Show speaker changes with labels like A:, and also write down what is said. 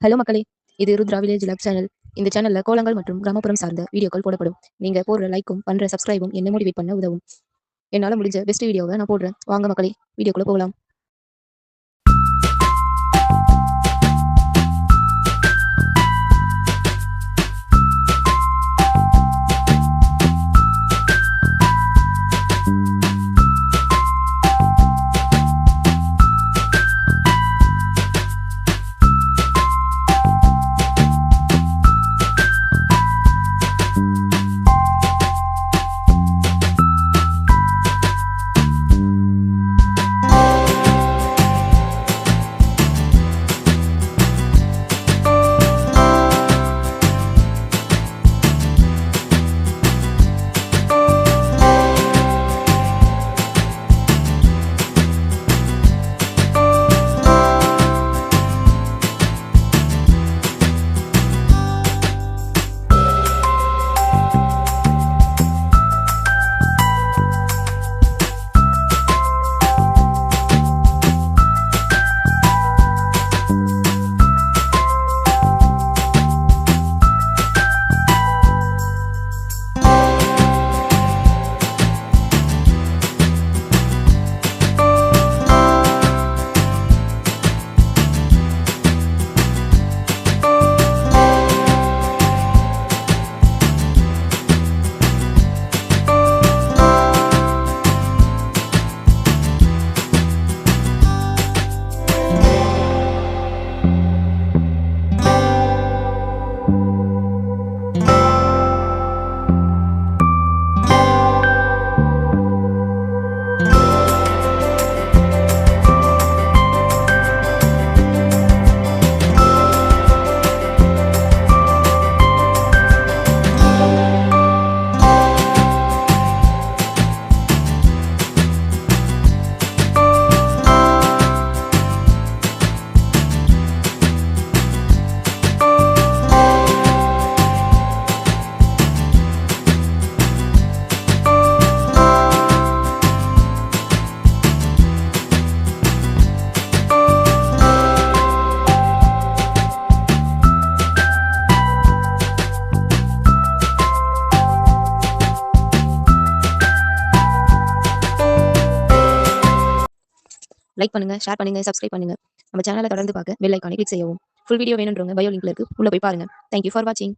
A: Hello மக்களே, இது Rudra village lock channel. இந்த சேனல்ல கோலங்கள் மற்றும் கிராமப்புறம் சார்ந்த வீடியோக்கள் போடப்படும். நீங்க போடுற லைக்கும் பண்ற சப்ஸ்கிரைபும் என்ன மோட்டிவேட் பண்ண உதவும். என்னால முடிஞ்ச பெஸ்ட் வீடியோவை நான் போடுறேன். வாங்க மக்களே, வீடியோக்குள்ள போகலாம். லைக் பண்ணுங்க, ஷேர் பண்ணுங்க, சப்ஸ்கிரைப் பண்ணுங்க. நம்ம சேனலை தொடர்ந்து பார்க்க பெல் ஐகானை கிளிக் செய்யவும். ஃபுல் வீடியோ வேணும்ன்றவங்க பயோ லிங்க்ல இருக்கு, உள்ள போய் பாருங்க. தேங்க்யூ ஃபார் வாட்சிங்.